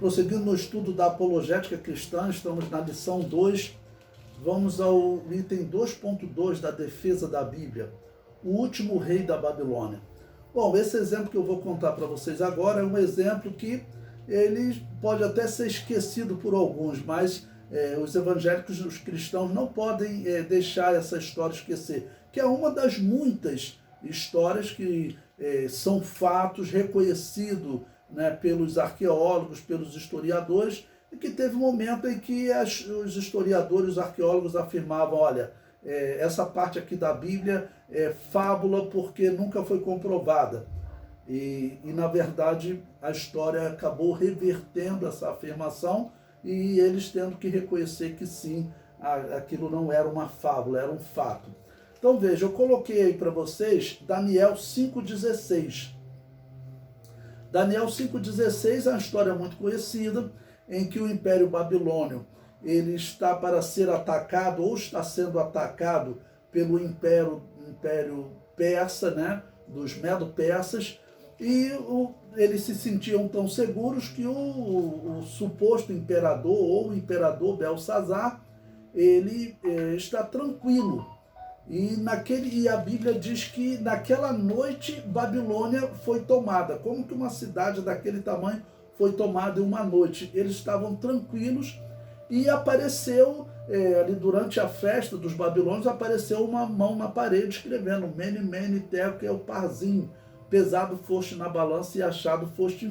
Prosseguindo no estudo da apologética cristã, estamos na lição 2, vamos ao item 2.2 da defesa da Bíblia, o último rei da Babilônia. Bom, esse exemplo que eu vou contar para vocês agora é um exemplo que ele pode até ser esquecido por alguns, mas os evangélicos, os cristãos, não podem deixar essa história esquecer, que é uma das muitas histórias que são fatos reconhecidos, né, pelos arqueólogos, pelos historiadores, e que teve um momento em que os historiadores, os arqueólogos afirmavam, olha, essa parte aqui da Bíblia é fábula porque nunca foi comprovada. E na verdade, a história acabou revertendo essa afirmação e eles tendo que reconhecer que sim, aquilo não era uma fábula, era um fato. Então veja, eu coloquei aí para vocês Daniel 5,16. Daniel 5,16 é uma história muito conhecida, em que o Império Babilônio ele está para ser atacado, ou está sendo atacado pelo Império Persa, né, dos Medo-Persas, e eles se sentiam tão seguros que o suposto imperador, ou o imperador Belsazar, ele está tranquilo. E a Bíblia diz que naquela noite Babilônia foi tomada. Como que uma cidade daquele tamanho foi tomada em uma noite? Eles estavam tranquilos e apareceu, ali durante a festa dos babilônios, apareceu uma mão na parede escrevendo Mene, Mene, Tekel, Parsim, pesado foste na balança e achado foste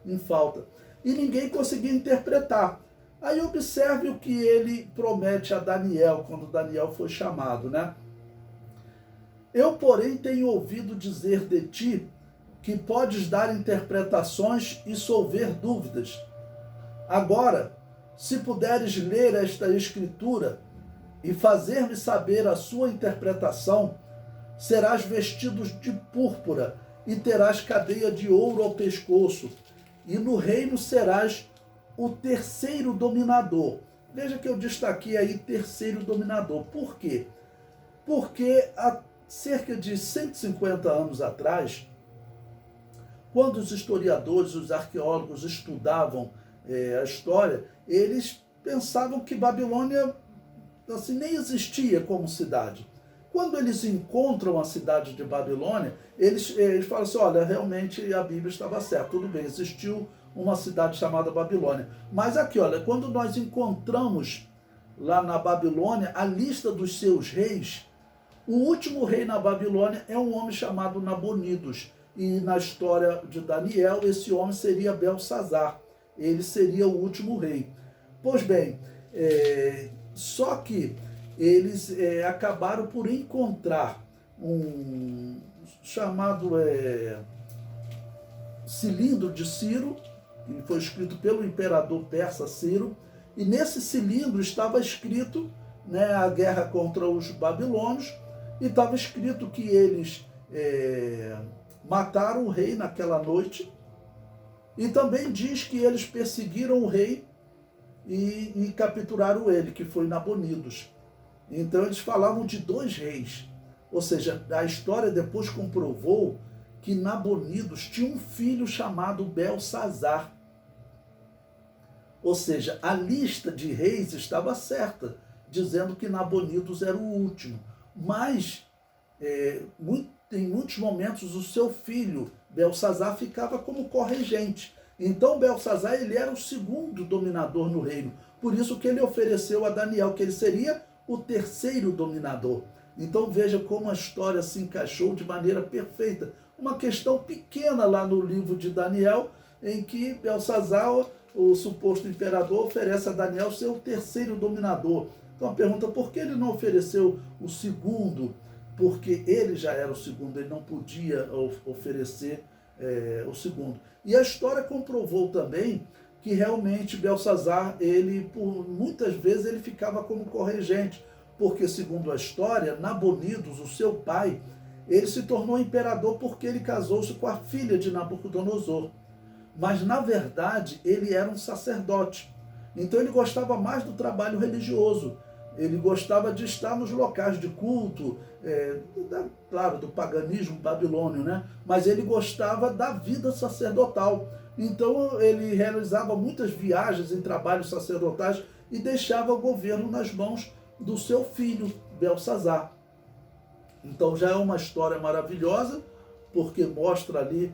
em falta. E ninguém conseguia interpretar. Aí observe o que ele promete a Daniel, quando Daniel foi chamado, né? Eu, porém, tenho ouvido dizer de ti que podes dar interpretações e solver dúvidas. Agora, se puderes ler esta escritura e fazer-me saber a sua interpretação, serás vestido de púrpura e terás cadeia de ouro ao pescoço, e no reino serás o terceiro dominador. Veja que eu destaquei aí terceiro dominador. Por quê? Porque há cerca de 150 anos atrás, quando os historiadores, os arqueólogos estudavam a história, eles pensavam que Babilônia assim, nem existia como cidade. Quando eles encontram a cidade de Babilônia, eles falam assim, olha, realmente a Bíblia estava certa, tudo bem, existiu uma cidade chamada Babilônia. Mas aqui, olha, quando nós encontramos lá na Babilônia a lista dos seus reis, o último rei na Babilônia é um homem chamado Nabonidos. E na história de Daniel, esse homem seria Belsazar. Ele seria o último rei. Pois bem, só que eles acabaram por encontrar um chamado cilindro de Ciro, que foi escrito pelo imperador persa Ciro, e nesse cilindro estava escrito, né, a guerra contra os babilônios, e estava escrito que eles mataram o rei naquela noite, e também diz que eles perseguiram o rei e capturaram ele, que foi Nabonidos. Então eles falavam de dois reis, ou seja, a história depois comprovou que Nabonidos tinha um filho chamado Belsazar. Ou seja, a lista de reis estava certa, dizendo que Nabonidos era o último. Mas, em muitos momentos, o seu filho, Belsazar, ficava como corregente. Então, Belsazar ele era o segundo dominador no reino. Por isso que ele ofereceu a Daniel, que ele seria o terceiro dominador. Então, veja como a história se encaixou de maneira perfeita. Uma questão pequena lá no livro de Daniel, em que Belsazar, o suposto imperador, oferece a Daniel ser o terceiro dominador. Então a pergunta, por que ele não ofereceu o segundo? Porque ele já era o segundo, ele não podia oferecer o segundo. E a história comprovou também que realmente Belsazar, ele, por muitas vezes, ele ficava como corregente, porque segundo a história, Nabonidos, o seu pai, ele se tornou imperador porque ele casou-se com a filha de Nabucodonosor. Mas, na verdade, ele era um sacerdote. Então, ele gostava mais do trabalho religioso. Ele gostava de estar nos locais de culto, claro, do paganismo babilônio, né? Mas ele gostava da vida sacerdotal. Então ele realizava muitas viagens em trabalhos sacerdotais e deixava o governo nas mãos do seu filho, Belsazar. Então já é uma história maravilhosa, porque mostra ali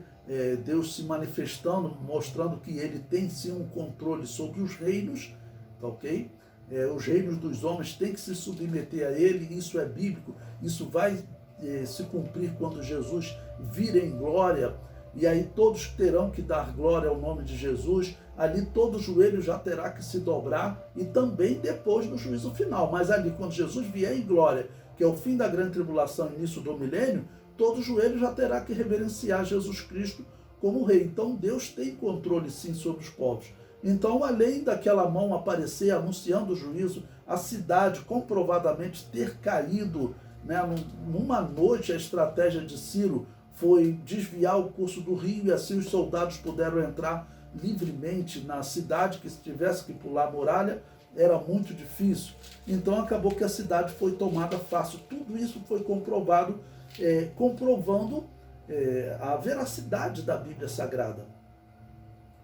Deus se manifestando, mostrando que ele tem sim um controle sobre os reinos, tá ok? Os reinos dos homens têm que se submeter a ele, isso é bíblico, isso vai se cumprir quando Jesus vir em glória, e aí todos terão que dar glória ao nome de Jesus, ali todo joelho já terá que se dobrar, e também depois no juízo final, mas ali quando Jesus vier em glória, que é o fim da grande tribulação, início do milênio, todo joelho já terá que reverenciar Jesus Cristo como rei. Então Deus tem controle sim sobre os povos. Então, além daquela mão aparecer anunciando o juízo, a cidade comprovadamente ter caído, né, numa noite. A estratégia de Ciro foi desviar o curso do rio e assim os soldados puderam entrar livremente na cidade, que se tivesse que pular a muralha era muito difícil. Então acabou que a cidade foi tomada fácil. Tudo isso foi comprovado, comprovando a veracidade da Bíblia Sagrada.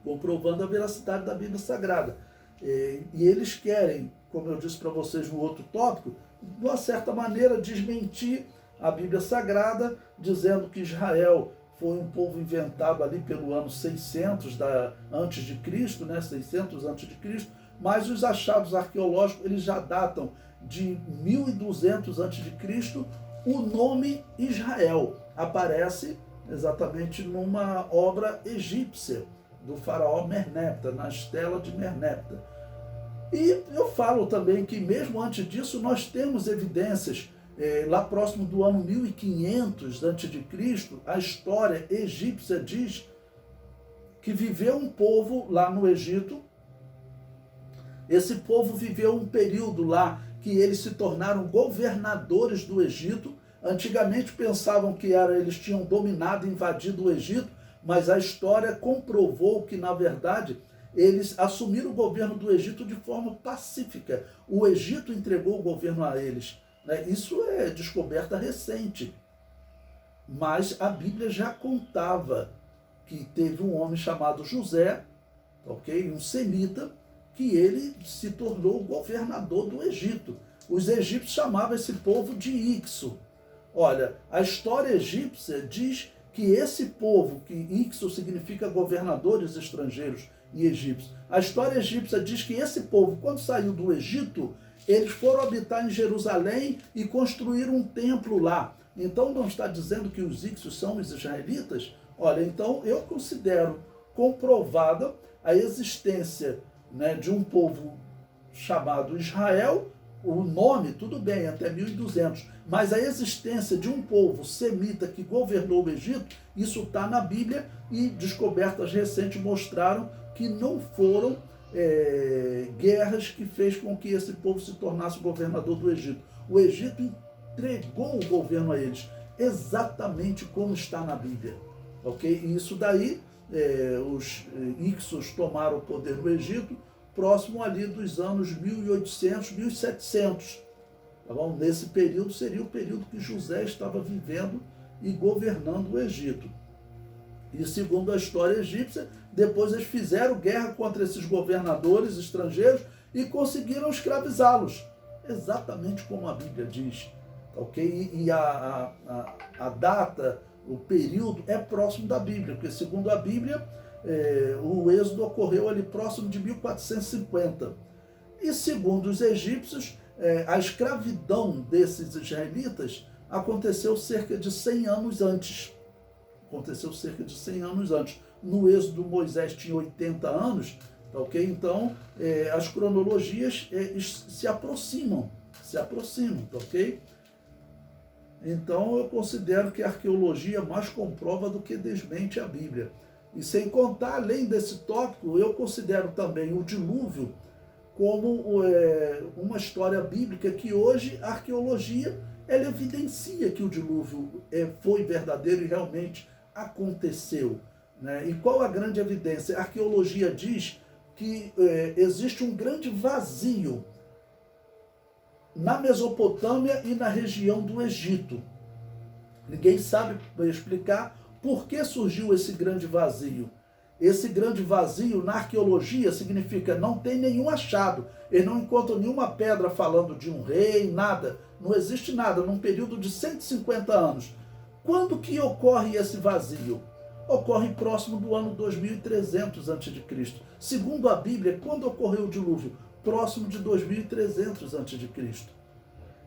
Comprovando a veracidade da Bíblia Sagrada. E eles querem, como eu disse para vocês no outro tópico, de uma certa maneira desmentir a Bíblia Sagrada, dizendo que Israel foi um povo inventado ali pelo ano 600 antes de Cristo, né, 600 antes de Cristo, mas os achados arqueológicos eles já datam de 1200 antes de Cristo. O nome Israel aparece exatamente numa obra egípcia do faraó Merneptah, na estela de Merneptah. E eu falo também que mesmo antes disso nós temos evidências, lá próximo do ano 1500 a.C., a história egípcia diz que viveu um povo lá no Egito. Esse povo viveu um período lá que eles se tornaram governadores do Egito. Antigamente pensavam que eles tinham dominado e invadido o Egito, mas a história comprovou que, na verdade, eles assumiram o governo do Egito de forma pacífica. O Egito entregou o governo a eles. Isso é descoberta recente. Mas a Bíblia já contava que teve um homem chamado José, ok, um semita, que ele se tornou governador do Egito. Os egípcios chamavam esse povo de Ixo. Olha, a história egípcia diz que esse povo, que Ixo significa governadores estrangeiros em egípcio, a história egípcia diz que esse povo, quando saiu do Egito, eles foram habitar em Jerusalém e construíram um templo lá. Então não está dizendo que os Ixos são os israelitas? Olha, então eu considero comprovada a existência, né, de um povo chamado Israel. O nome, tudo bem, até 1200, mas a existência de um povo semita que governou o Egito, isso está na Bíblia, e descobertas recentes mostraram que não foram guerras que fez com que esse povo se tornasse governador do Egito. O Egito entregou o governo a eles, exatamente como está na Bíblia. Ok? E isso daí, os Ixos tomaram o poder no Egito, próximo ali dos anos 1800, 1700. Tá bom? Nesse período seria o período que José estava vivendo e governando o Egito. E segundo a história egípcia, depois eles fizeram guerra contra esses governadores estrangeiros e conseguiram escravizá-los. Exatamente como a Bíblia diz. Ok? E a data, o período é próximo da Bíblia, porque segundo a Bíblia, o êxodo ocorreu ali próximo de 1450. E segundo os egípcios, a escravidão desses israelitas aconteceu cerca de 100 anos antes. Aconteceu cerca de 100 anos antes. No êxodo, Moisés tinha 80 anos, tá ok? Então, as cronologias se aproximam, tá ok? Então, eu considero que a arqueologia mais comprova do que desmente a Bíblia. E sem contar, além desse tópico, eu considero também o dilúvio como uma história bíblica que hoje a arqueologia ela evidencia que o dilúvio foi verdadeiro e realmente aconteceu. Né? E qual a grande evidência? A arqueologia diz que existe um grande vazio na Mesopotâmia e na região do Egito. Ninguém sabe explicar por que surgiu esse grande vazio. Esse grande vazio na arqueologia significa não tem nenhum achado. Eles não encontram nenhuma pedra falando de um rei, nada. Não existe nada num período de 150 anos. Quando que ocorre esse vazio? Ocorre próximo do ano 2300 a.C. Segundo a Bíblia, quando ocorreu o dilúvio? Próximo de 2300 a.C.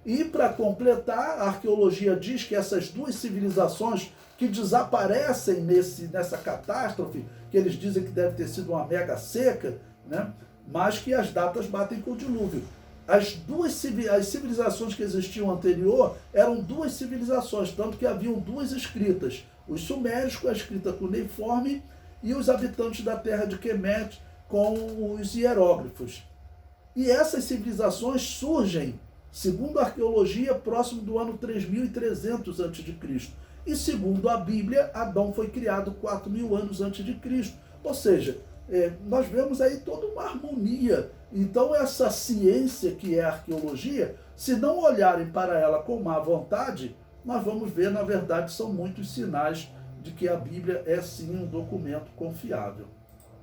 E para completar, a arqueologia diz que essas duas civilizações que desaparecem nessa catástrofe, que eles dizem que deve ter sido uma mega seca, né? Mas que as datas batem com o dilúvio. As civilizações que existiam anterior eram duas civilizações, tanto que haviam duas escritas. Os sumérios com a escrita cuneiforme e os habitantes da terra de Kemet com os hieróglifos. E essas civilizações surgem, segundo a arqueologia, próximo do ano 3300 a.C. E segundo a Bíblia, Adão foi criado 4.000 anos antes de Cristo. Ou seja, nós vemos aí toda uma harmonia. Então essa ciência que é a arqueologia, se não olharem para ela com má vontade, nós vamos ver, na verdade, são muitos sinais de que a Bíblia é sim um documento confiável.